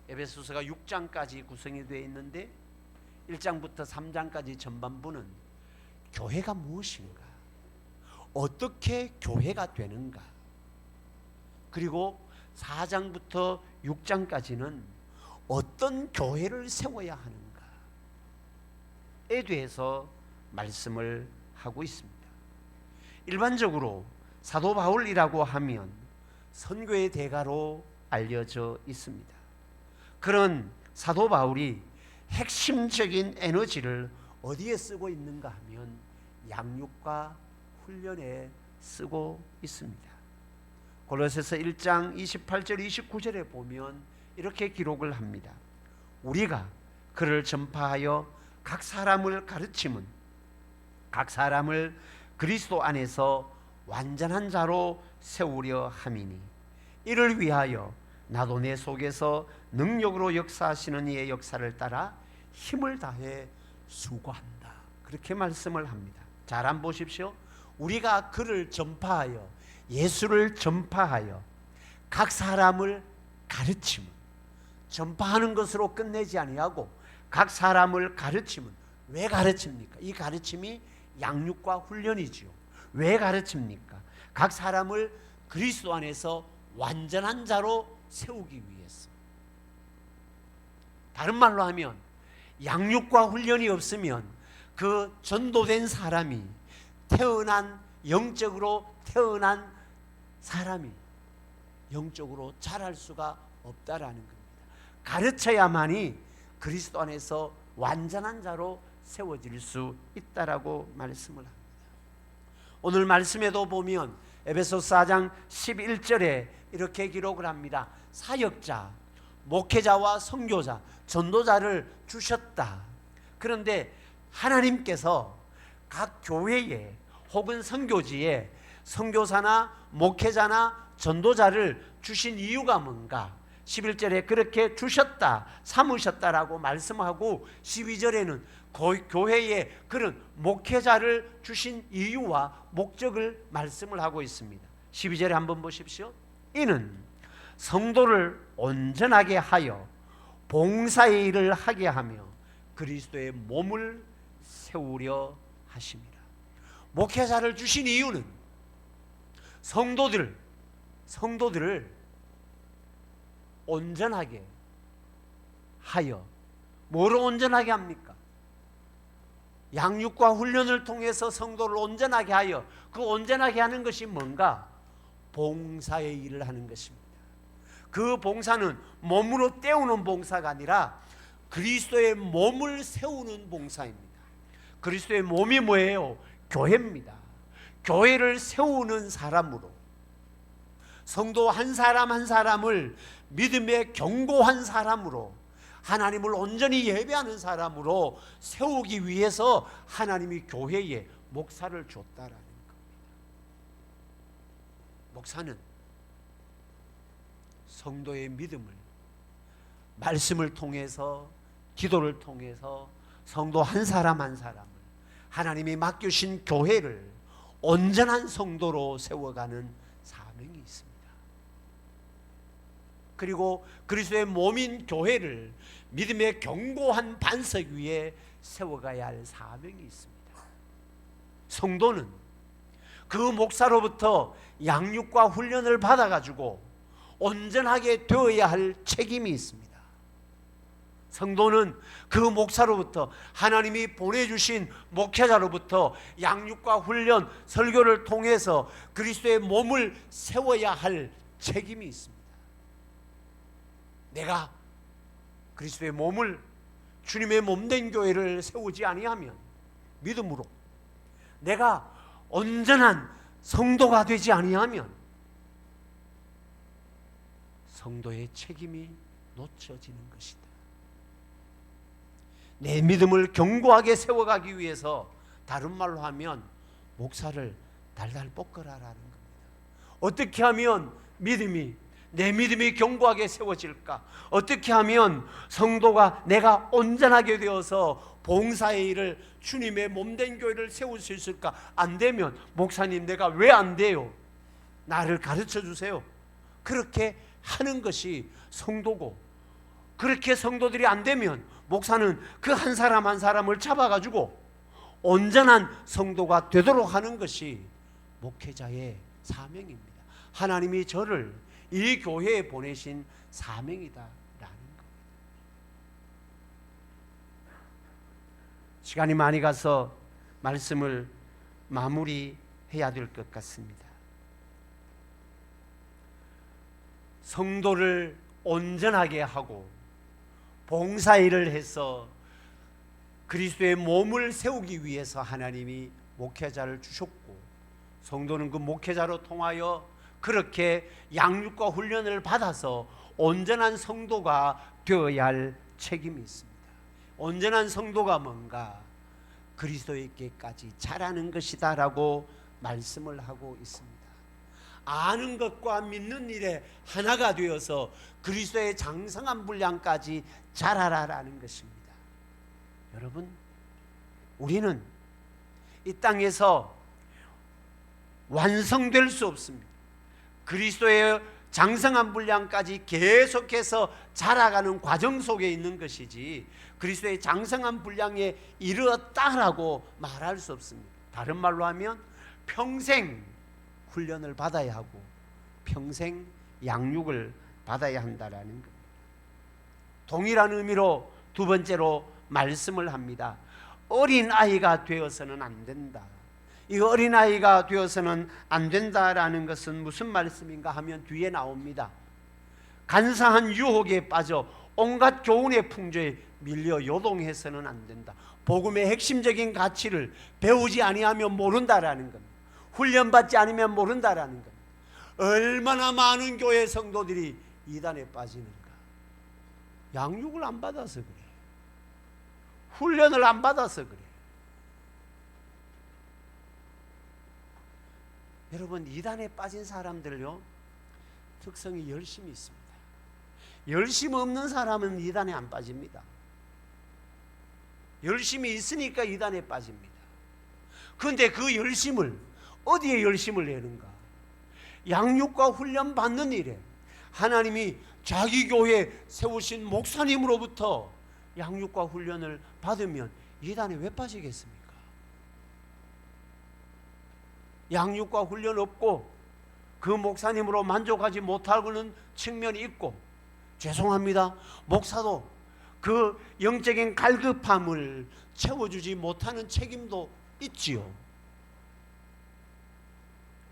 예배소서가 6장까지 구성이 되어 있는데 1장부터 3장까지 전반부는 교회가 무엇인가, 어떻게 교회가 되는가, 그리고 4장부터 6장까지는 어떤 교회를 세워야 하는가에 대해서 말씀을 하고 있습니다. 일반적으로 사도 바울이라고 하면 선교의 대가로 알려져 있습니다. 그런 사도 바울이 핵심적인 에너지를 어디에 쓰고 있는가 하면 양육과 훈련에 쓰고 있습니다. 골로새서 1장 28절 29절에 보면 이렇게 기록을 합니다. 우리가 그를 전파하여 각 사람을 가르침은 각 사람을 그리스도 안에서 완전한 자로 세우려 함이니, 이를 위하여 나도 내 속에서 능력으로 역사하시는 이의 역사를 따라 힘을 다해 수고한다. 그렇게 말씀을 합니다. 잘 안 보십시오. 우리가 그를 전파하여, 예수를 전파하여 각 사람을 가르침은, 전파하는 것으로 끝내지 아니하고 각 사람을 가르침은, 왜 가르칩니까? 이 가르침이 양육과 훈련이지요. 왜 가르칩니까? 각 사람을 그리스도 안에서 완전한 자로 세우기 위해서. 다른 말로 하면 양육과 훈련이 없으면 그 전도된 사람이, 영적으로 태어난 사람이 영적으로 자랄 수가 없다라는 겁니다. 가르쳐야만이 그리스도 안에서 완전한 자로 세워질 수 있다라고 말씀을 합니다. 오늘 말씀에도 보면 에베소서 4장 11절에 이렇게 기록을 합니다. 사역자, 목회자와 선교자, 전도자를 주셨다. 그런데 하나님께서 각 교회에 혹은 선교지에 선교사나 목회자나 전도자를 주신 이유가 뭔가? 11절에 그렇게 주셨다, 삼으셨다라고 말씀하고 12절에는 교회에 그런 목회자를 주신 이유와 목적을 말씀을 하고 있습니다. 12절에 한번 보십시오. 이는 성도를 온전하게 하여 봉사의 일을 하게 하며 그리스도의 몸을 세우려 하십니다. 목회자를 주신 이유는 성도들을 온전하게 하여, 뭐로 온전하게 합니까? 양육과 훈련을 통해서 성도를 온전하게 하여, 그 온전하게 하는 것이 뭔가? 봉사의 일을 하는 것입니다. 그 봉사는 몸으로 때우는 봉사가 아니라 그리스도의 몸을 세우는 봉사입니다. 그리스도의 몸이 뭐예요? 교회입니다. 교회를 세우는 사람으로, 성도 한 사람 한 사람을 믿음에 견고한 사람으로, 하나님을 온전히 예배하는 사람으로 세우기 위해서 하나님이 교회에 목사를 줬다라는 겁니다. 목사는 성도의 믿음을 말씀을 통해서, 기도를 통해서 성도 한 사람 한 사람을, 하나님이 맡겨주신 교회를 온전한 성도로 세워가는 사명이 있습니다. 그리고 그리스도의 몸인 교회를 믿음의 견고한 반석 위에 세워가야 할 사명이 있습니다. 성도는 그 목사로부터 양육과 훈련을 받아가지고 온전하게 되어야 할 책임이 있습니다. 성도는 그 목사로부터, 하나님이 보내주신 목회자로부터 양육과 훈련, 설교를 통해서 그리스도의 몸을 세워야 할 책임이 있습니다. 내가 그리스도의 몸을, 주님의 몸된 교회를 세우지 아니하면, 믿음으로 내가 온전한 성도가 되지 아니하면 성도의 책임이 놓쳐지는 것이다. 내 믿음을 견고하게 세워가기 위해서, 다른 말로 하면 목사를 달달 볶으라라는 겁니다. 어떻게 하면 내 믿음이 견고하게 세워질까? 어떻게 하면 성도가, 내가 온전하게 되어서 봉사의 일을, 주님의 몸된 교회를 세울 수 있을까? 안 되면, 목사님 내가 왜 안 돼요? 나를 가르쳐 주세요. 그렇게 하는 것이 성도고, 그렇게 성도들이 안 되면 목사는 그 한 사람 한 사람을 잡아가지고 온전한 성도가 되도록 하는 것이 목회자의 사명입니다. 하나님이 저를 이 교회에 보내신 사명이다라는 겁니다. 시간이 많이 가서 말씀을 마무리해야 될 것 같습니다. 성도를 온전하게 하고 봉사일을 해서 그리스도의 몸을 세우기 위해서 하나님이 목회자를 주셨고, 성도는 그 목회자로 통하여 그렇게 양육과 훈련을 받아서 온전한 성도가 되어야 할 책임이 있습니다. 온전한 성도가 뭔가? 그리스도에게까지 자라는 것이다 라고 말씀을 하고 있습니다. 아는 것과 믿는 일에 하나가 되어서 그리스도의 장성한 분량까지 자라라라는 것입니다. 여러분, 우리는 이 땅에서 완성될 수 없습니다. 그리스도의 장성한 분량까지 계속해서 자라가는 과정 속에 있는 것이지, 그리스도의 장성한 분량에 이르렀다라고 말할 수 없습니다. 다른 말로 하면 평생 훈련을 받아야 하고 평생 양육을 받아야 한다라는 겁니다. 동일한 의미로 두 번째로 말씀을 합니다. 어린아이가 되어서는 안 된다. 이 어린아이가 되어서는 안 된다라는 것은 무슨 말씀인가 하면 뒤에 나옵니다. 간사한 유혹에 빠져 온갖 교훈의 풍조에 밀려 요동해서는 안 된다. 복음의 핵심적인 가치를 배우지 아니하면 모른다라는 겁니다. 훈련받지 않으면 모른다라는 겁니다. 얼마나 많은 교회 성도들이 이단에 빠지는가? 양육을 안 받아서 그래. 훈련을 안 받아서 그래. 여러분, 이단에 빠진 사람들요, 특성이 열심이 있습니다. 열심 없는 사람은 이단에 안 빠집니다. 열심이 있으니까 이단에 빠집니다. 그런데 그 열심을 어디에 열심을 내는가? 양육과 훈련 받는 일에. 하나님이 자기 교회 세우신 목사님으로부터 양육과 훈련을 받으면 이단에 왜 빠지겠습니까? 양육과 훈련 없고 그 목사님으로 만족하지 못하는 측면이 있고, 죄송합니다, 목사도 그 영적인 갈급함을 채워주지 못하는 책임도 있지요.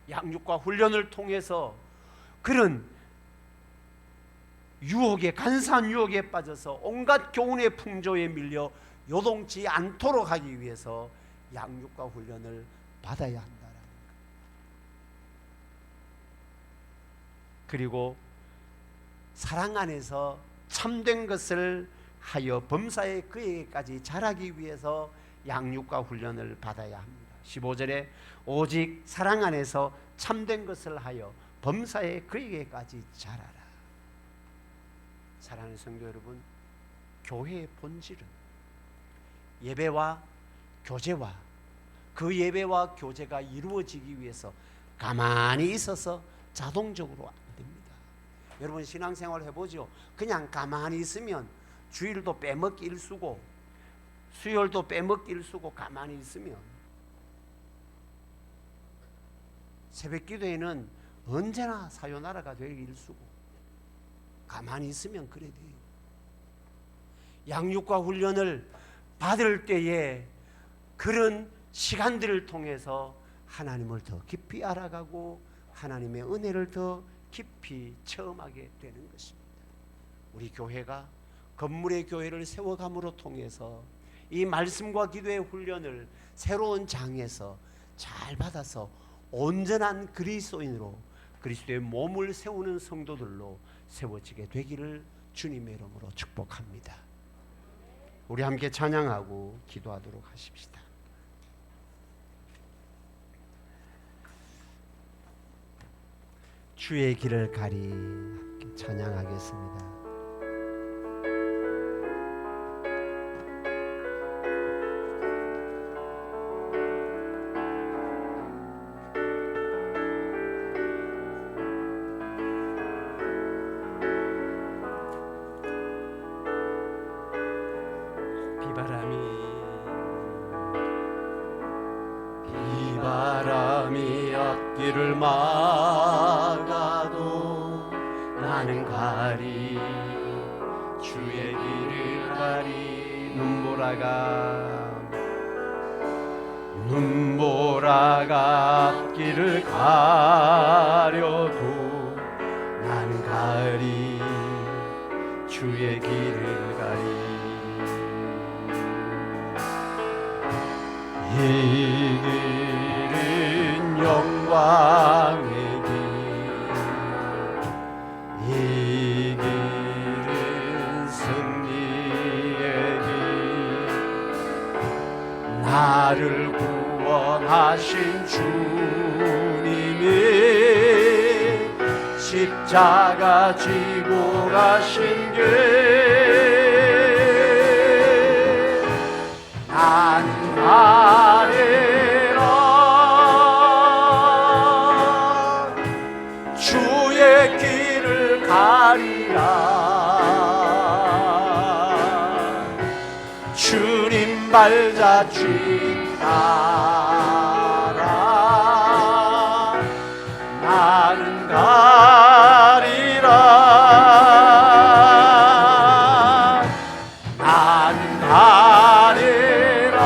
양육과 훈련을 통해서 그런 유혹에, 간사한 유혹에 빠져서 온갖 교훈의 풍조에 밀려 요동치 않도록 하기 위해서 양육과 훈련을 받아야 한다라는 것. 그리고 사랑 안에서 참된 것을 하여 범사에 그에게까지 자라기 위해서 양육과 훈련을 받아야 합니다. 15절에 오직 사랑 안에서 참된 것을 하여 범사에 그에게까지 자라라. 사랑하는 성도 여러분, 교회의 본질은 예배와 교제와 그 예배와 교제가 이루어지기 위해서 가만히 있어서 자동적으로 안 됩니다. 여러분, 신앙생활 해보죠. 그냥 가만히 있으면 주일도 빼먹기 일수고 수요일도 빼먹기 일수고 가만히 있으면 새벽 기도에는 언제나 사요나라가 되기 일수고 가만히 있으면 그래 돼요. 양육과 훈련을 받을 때에 그런 시간들을 통해서 하나님을 더 깊이 알아가고 하나님의 은혜를 더 깊이 체험하게 되는 것입니다. 우리 교회가 건물의 교회를 세워감으로 통해서 이 말씀과 기도의 훈련을 새로운 장에서 잘 받아서 온전한 그리스도인으로 그리스도의 몸을 세우는 성도들로 세워지게 되기를 주님의 이름으로 축복합니다. 우리 함께 찬양하고 기도하도록 하십시다. 주의 길을 가리 함께 찬양하겠습니다. 비바람이 앞길을 막아도 나는 가리 주의 길을 가리. 눈보라가 앞길을 가려도 나는 가리 주의 길을 가리. 이 길은 영광의 길, 이 길은 승리의 길, 나를 구원하신 주님이 십자가 지고 가신 길, 나는 가리라 주의 길을 가리라 주님 발자취 따라 나는 가리라 나는 가리라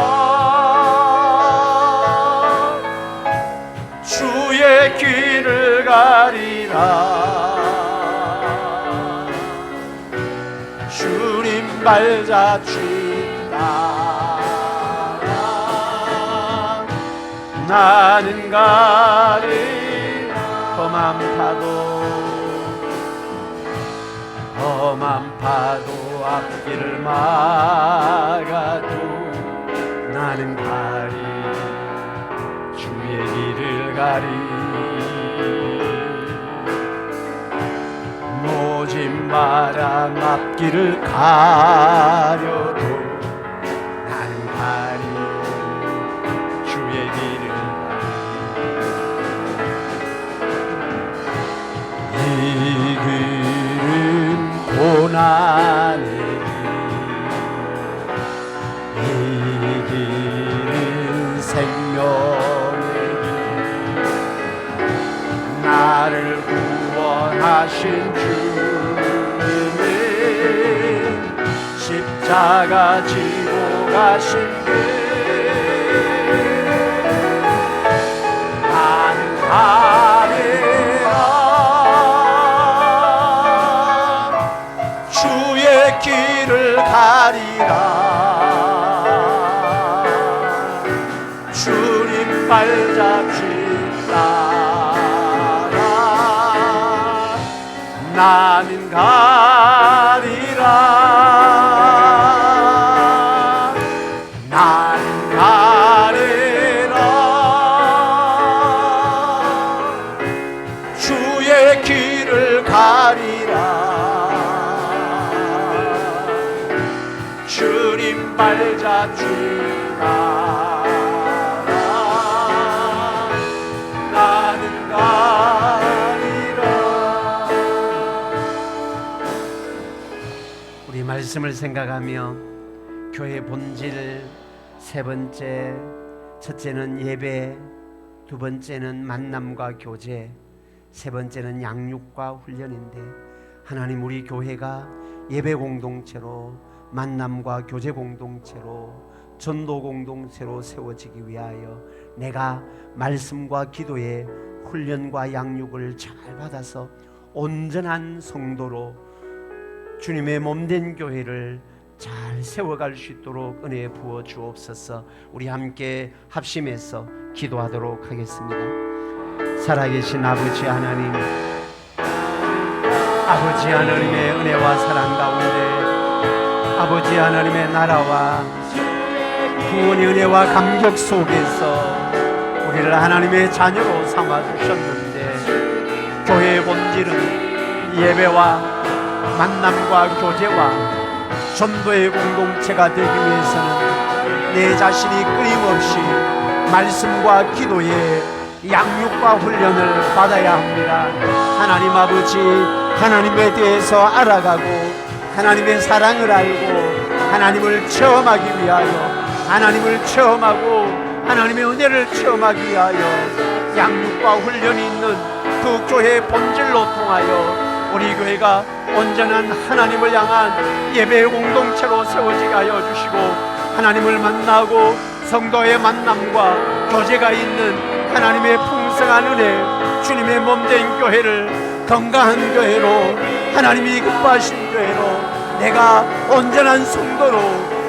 주의 길을 가리라 주님 발자취 따라 나는 가리라 험한 파도 앞길을 막아도 나는 가리 주의 길을 가리 마랑 앞길을 가려도 나는 가리 주의 길을 이 길은 고난의 길, 이 길은 생명의 길, 나를 구원하신 주님이 십자가 지고 가신 길, 나는 가리라 주의 길을 가리라 주님 발잡지 따라 나는 가리라 나는 가리라 주의 길을 가리라 주님 발잡지 따라 나는 가리라. 우리 말씀을 생각하며 교회 본질 세 번째, 첫째는 예배, 두 번째는 만남과 교제, 세 번째는 양육과 훈련인데, 하나님 우리 교회가 예배 공동체로, 만남과 교제 공동체로, 전도 공동체로 세워지기 위하여 내가 말씀과 기도의 훈련과 양육을 잘 받아서 온전한 성도로 주님의 몸된 교회를 잘 세워갈 수 있도록 은혜 부어 주옵소서. 우리 함께 합심해서 기도하도록 하겠습니다. 살아계신 아버지 하나님, 아버지 하나님의 은혜와 사랑 가운데 아버지 하나님의 나라와 구원의 은혜와 감격 속에서 우리를 하나님의 자녀로 삼아주셨는데, 교회의 본질은 예배와 만남과 교제와 전도의 공동체가 되기 위해서는 내 자신이 끊임없이 말씀과 기도의 양육과 훈련을 받아야 합니다. 하나님 아버지, 하나님에 대해서 알아가고 하나님의 사랑을 알고 하나님을 체험하기 위하여, 하나님을 체험하고 하나님의 은혜를 체험하기 위하여 양육과 훈련이 있는 그 교회의 본질로 통하여 우리 교회가 온전한 하나님을 향한 예배의 공동체로 세워지게 하여 주시고, 하나님을 만나고 성도의 만남과 교제가 있는 하나님의 풍성한 은혜, 주님의 몸된 교회를 건강한 교회로, 하나님이 기뻐하신 교회로, 내가 온전한 성도로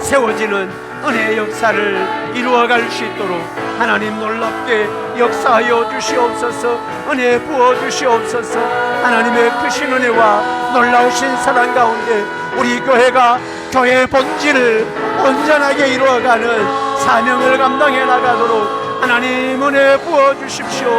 세워지는 은혜의 역사를 이루어갈 수 있도록 하나님 놀랍게 역사하여 주시옵소서. 은혜 부어 주시옵소서. 하나님의 크신 은혜와 놀라우신 사랑 가운데 우리 교회가 교회의 본질을 온전하게 이루어가는 사명을 감당해 나가도록 하나님 은혜 부어 주십시오.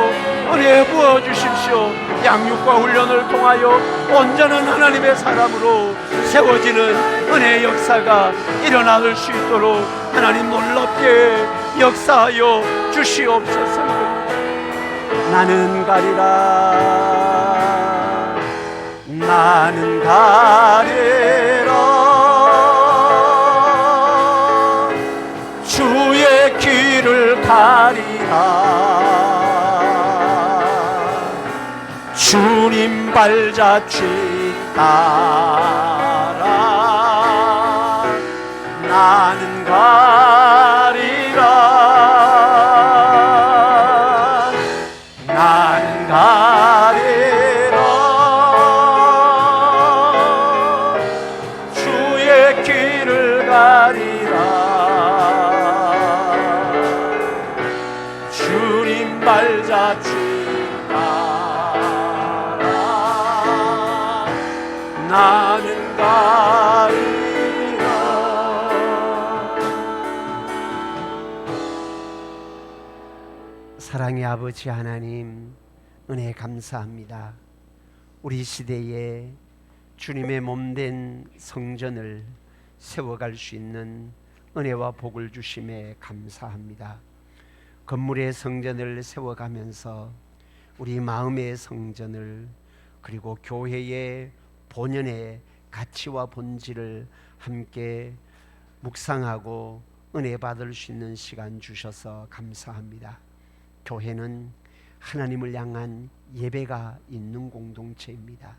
은혜 부어 주십시오. 양육과 훈련을 통하여 온전한 하나님의 사람으로 세워지는 은혜의 역사가 일어날 수 있도록 하나님 놀랍게 역사하여 주시옵소서. 나는 가리라, 나는 가리라 주의 길을 가리라 주님 발자취 따라 나는 가리라 나는 가리라 주의 길을 가리라 주님 발자취 나는 가리라. 사랑의 아버지 하나님, 은혜 감사합니다. 우리 시대에 주님의 몸된 성전을 세워갈 수 있는 은혜와 복을 주심에 감사합니다. 건물의 성전을 세워가면서 우리 마음의 성전을, 그리고 교회의 본연의 가치와 본질을 함께 묵상하고 은혜 받을 수 있는 시간 주셔서 감사합니다. 교회는 하나님을 향한 예배가 있는 공동체입니다.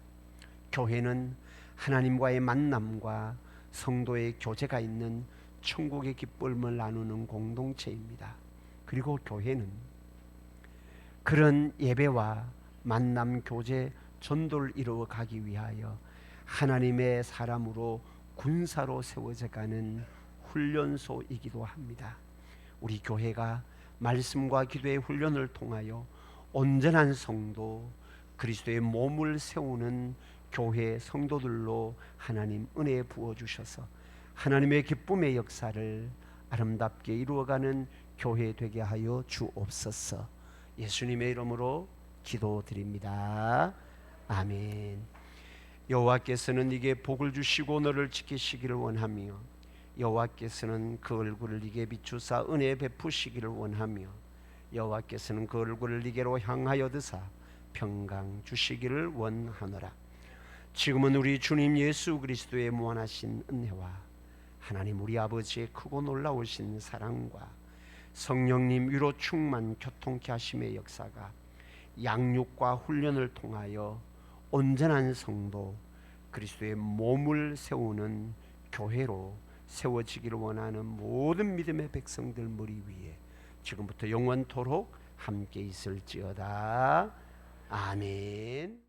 교회는 하나님과의 만남과 성도의 교제가 있는 천국의 기쁨을 나누는 공동체입니다. 그리고 교회는 그런 예배와 만남, 교제, 전도를 이루어가기 위하여 하나님의 사람으로 군사로 세워져 가는 훈련소이기도 합니다. 우리 교회가 말씀과 기도의 훈련을 통하여 온전한 성도, 그리스도의 몸을 세우는 교회 성도들로 하나님 은혜 부어주셔서 하나님의 기쁨의 역사를 아름답게 이루어가는 교회 되게 하여 주옵소서. 예수님의 이름으로 기도드립니다. 아멘. 여호와께서는 네게 복을 주시고 너를 지키시기를 원하며 여호와께서는 그 얼굴을 네게 비추사 은혜 베푸시기를 원하며 여호와께서는 그 얼굴을 네게로 향하여 드사 평강 주시기를 원하노라. 지금은 우리 주님 예수 그리스도의 무한하신 은혜와 하나님 우리 아버지의 크고 놀라우신 사랑과 성령님 위로 충만 교통케 하심의 역사가 양육과 훈련을 통하여 온전한 성도, 그리스도의 몸을 세우는 교회로 세워지기를 원하는 모든 믿음의 백성들 머리 위에 지금부터 영원토록 함께 있을지어다. 아멘.